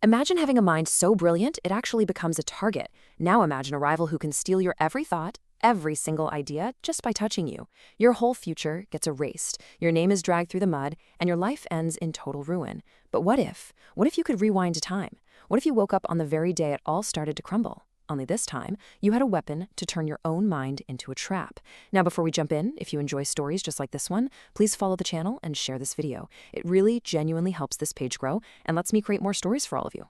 Imagine having a mind so brilliant it actually becomes a target. Now imagine a rival who can steal your every thought, every single idea, just by touching you. Your whole future gets erased, your name is dragged through the mud, and your life ends in total ruin. But what if? What if you could rewind time? What if you woke up on the very day it all started to crumble? Only this time, you had a weapon to turn your own mind into a trap. Now, before we jump in, if you enjoy stories just like this one, please follow the channel and share this video. It really genuinely helps this page grow and lets me create more stories for all of you.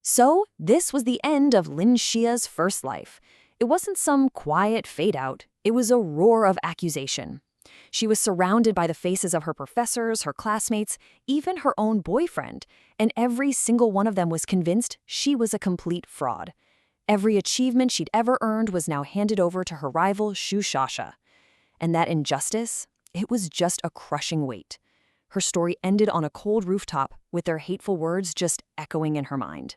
So, this was the end of Lyn Shia's first life. It wasn't some quiet fade-out, it was a roar of accusation. She was surrounded by the faces of her professors, her classmates, even her own boyfriend, and every single one of them was convinced she was a complete fraud. Every achievement she'd ever earned was now handed over to her rival, Shia. And that injustice, it was just a crushing weight. Her story ended on a cold rooftop with their hateful words just echoing in her mind.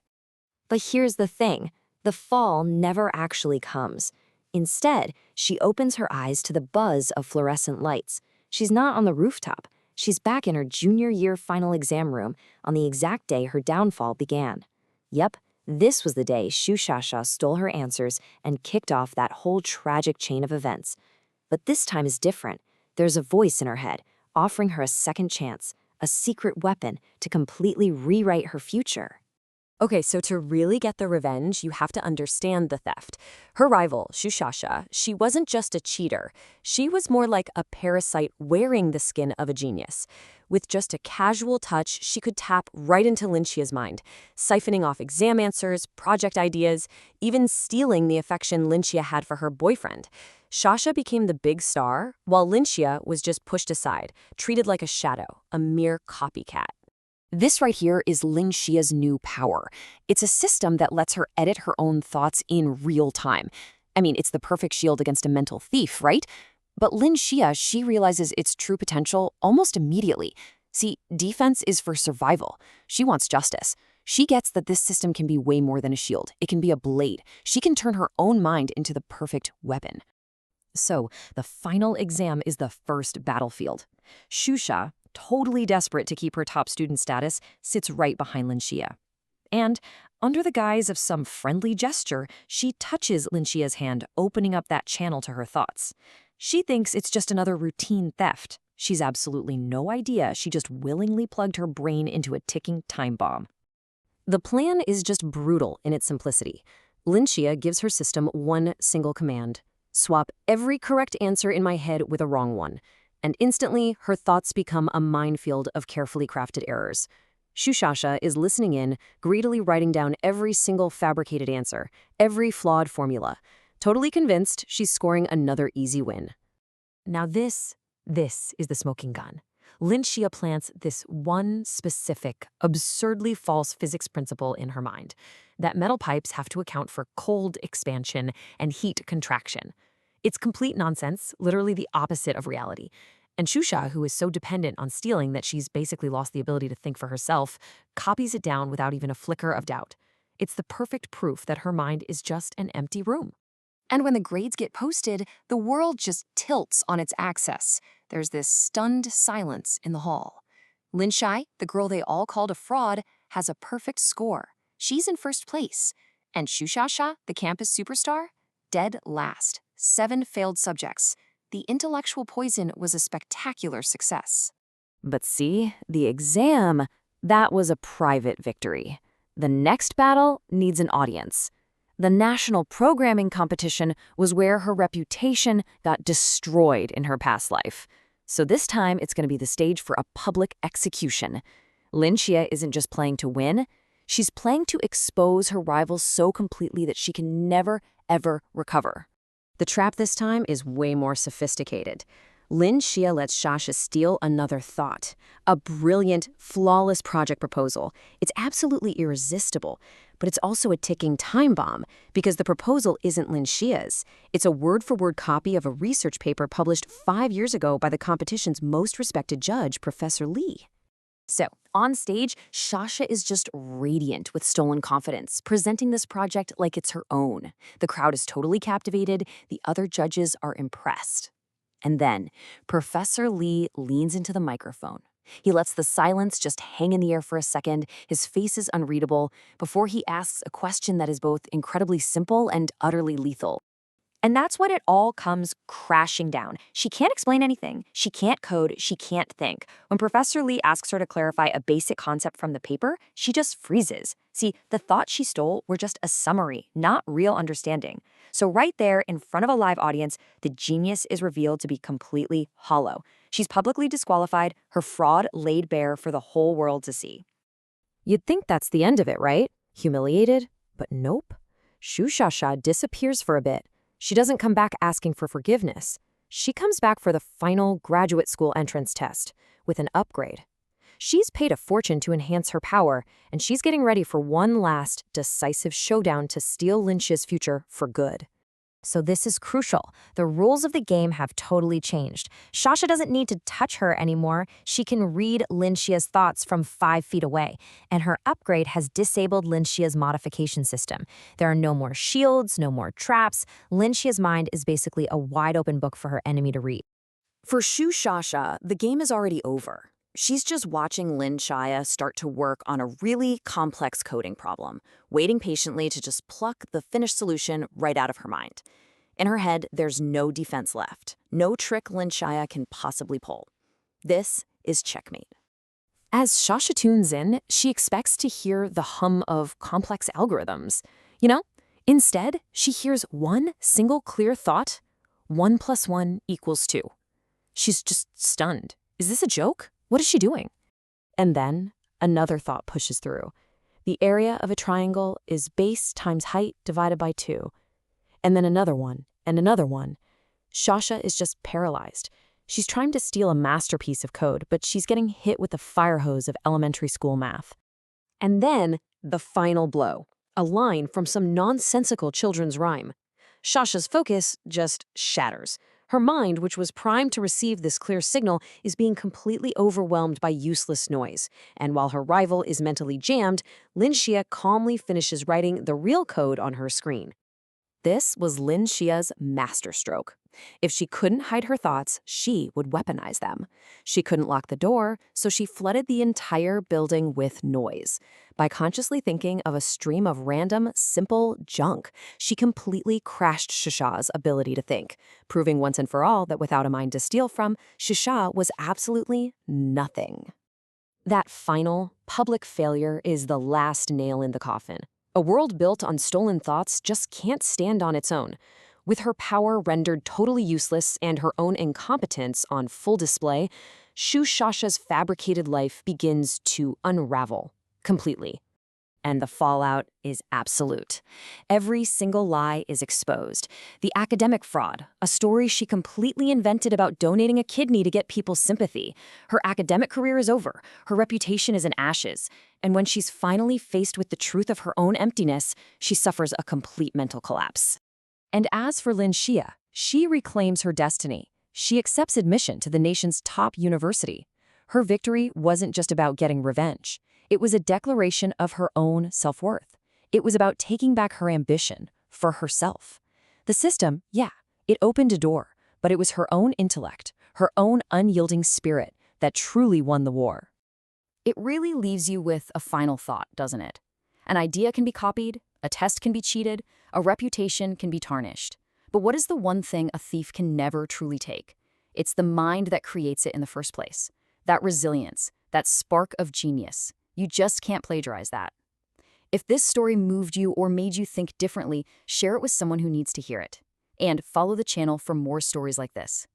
But here's the thing, the fall never actually comes. Instead, she opens her eyes to the buzz of fluorescent lights. She's not on the rooftop. She's back in her junior year final exam room on the exact day her downfall began. Yep, this was the day Shia stole her answers and kicked off that whole tragic chain of events. But this time is different. There's a voice in her head, offering her a second chance, a secret weapon to completely rewrite her future. Okay, so to really get the revenge, you have to understand the theft. Her rival, Shia, she wasn't just a cheater. She was more like a parasite wearing the skin of a genius. With just a casual touch, she could tap right into Lyn Shia's mind, siphoning off exam answers, project ideas, even stealing the affection Lyn Shia had for her boyfriend. Shia became the big star, while Lyn Shia was just pushed aside, treated like a shadow, a mere copycat. This right here is Lyn Shia's new power. It's a system that lets her edit her own thoughts in real time. I mean, it's the perfect shield against a mental thief, right? But Lyn Shia, she realizes its true potential almost immediately. See, defense is for survival. She wants justice. She gets that this system can be way more than a shield. It can be a blade. She can turn her own mind into the perfect weapon. So, the final exam is the first battlefield. Shia, totally desperate to keep her top student status, sits right behind Lyn Shia. And, under the guise of some friendly gesture, she touches Lyn Shia's hand, opening up that channel to her thoughts. She thinks it's just another routine theft. She's absolutely no idea she just willingly plugged her brain into a ticking time bomb. The plan is just brutal in its simplicity. Lyn Shia gives her system one single command: swap every correct answer in my head with a wrong one. And instantly, her thoughts become a minefield of carefully crafted errors. Shia is listening in, greedily writing down every single fabricated answer, every flawed formula. Totally convinced she's scoring another easy win. Now this is the smoking gun. Lyn Shia plants this one specific, absurdly false physics principle in her mind, that metal pipes have to account for cold expansion and heat contraction. It's complete nonsense, literally the opposite of reality. And Shia, who is so dependent on stealing that she's basically lost the ability to think for herself, copies it down without even a flicker of doubt. It's the perfect proof that her mind is just an empty room. And when the grades get posted, the world just tilts on its axis. There's this stunned silence in the hall. Lyn Shia, the girl they all called a fraud, has a perfect score. She's in first place. And Shia, the campus superstar, dead last. 7 failed subjects. The intellectual poison was a spectacular success. But see, the exam, that was a private victory. The next battle needs an audience. The national programming competition was where her reputation got destroyed in her past life. So this time, it's going to be the stage for a public execution. Lyn Shia isn't just playing to win. She's playing to expose her rivals so completely that she can never, ever recover. The trap this time is way more sophisticated. Lyn Shia lets Shia steal another thought, a brilliant, flawless project proposal. It's absolutely irresistible, but it's also a ticking time bomb because the proposal isn't Lyn Shia's. It's a word-for-word copy of a research paper published 5 years ago by the competition's most respected judge, Professor Lee. So, on stage, Shia is just radiant with stolen confidence, presenting this project like it's her own. The crowd is totally captivated, the other judges are impressed. And then, Professor Lee leans into the microphone, He lets the silence just hang in the air for a second, his face is unreadable, before he asks a question that is both incredibly simple and utterly lethal. And that's when it all comes crashing down. She can't explain anything. She can't code. She can't think. When Professor Lee asks her to clarify a basic concept from the paper, she just freezes. See, the thoughts she stole were just a summary, not real understanding. So right there, in front of a live audience, the genius is revealed to be completely hollow. She's publicly disqualified, her fraud laid bare for the whole world to see. You'd think that's the end of it, right? Humiliated? But nope. Shia disappears for a bit. She doesn't come back asking for forgiveness. She comes back for the final graduate school entrance test with an upgrade. She's paid a fortune to enhance her power, and she's getting ready for one last, decisive showdown to steal Lyn Shia's future for good. So this is crucial. The rules of the game have totally changed. Shasha doesn't need to touch her anymore. She can read Lyn Shia's thoughts from 5 feet away, and her upgrade has disabled Lyn Shia's modification system. There are no more shields, no more traps. Lyn Shia's mind is basically a wide-open book for her enemy to read. For Shasha, the game is already over. She's just watching Lyn Shia start to work on a really complex coding problem, waiting patiently to just pluck the finished solution right out of her mind. In her head, there's no defense left, no trick Lyn Shia can possibly pull. This is checkmate. As Shasha tunes in, she expects to hear the hum of complex algorithms. Instead, she hears one single clear thought: 1 + 1 = 2. She's just stunned. Is this a joke? What is she doing? And then another thought pushes through. The area of a triangle is base times height divided by 2. And then another one, and another one. Shasha is just paralyzed. She's trying to steal a masterpiece of code, but she's getting hit with the fire hose of elementary school math. And then the final blow, a line from some nonsensical children's rhyme. Shasha's focus just shatters. Her mind, which was primed to receive this clear signal, is being completely overwhelmed by useless noise. And while her rival is mentally jammed, Lyn Shia calmly finishes writing the real code on her screen. This was Lyn Shia's masterstroke. If she couldn't hide her thoughts, she would weaponize them. She couldn't lock the door, so she flooded the entire building with noise. By consciously thinking of a stream of random, simple junk, she completely crashed Shasha's ability to think, proving once and for all that without a mind to steal from, Shasha was absolutely nothing. That final, public failure is the last nail in the coffin. A world built on stolen thoughts just can't stand on its own. With her power rendered totally useless and her own incompetence on full display, Shasha's fabricated life begins to unravel completely. And the fallout is absolute. Every single lie is exposed. The academic fraud, a story she completely invented about donating a kidney to get people's sympathy. Her academic career is over. Her reputation is in ashes. And when she's finally faced with the truth of her own emptiness, she suffers a complete mental collapse. And as for Lyn Shia, she reclaims her destiny. She accepts admission to the nation's top university. Her victory wasn't just about getting revenge. It was a declaration of her own self-worth. It was about taking back her ambition for herself. The system, yeah, it opened a door, but it was her own intellect, her own unyielding spirit that truly won the war. It really leaves you with a final thought, doesn't it? An idea can be copied, a test can be cheated, a reputation can be tarnished. But what is the one thing a thief can never truly take? It's the mind that creates it in the first place. That resilience, that spark of genius. You just can't plagiarize that. If this story moved you or made you think differently, share it with someone who needs to hear it. And follow the channel for more stories like this.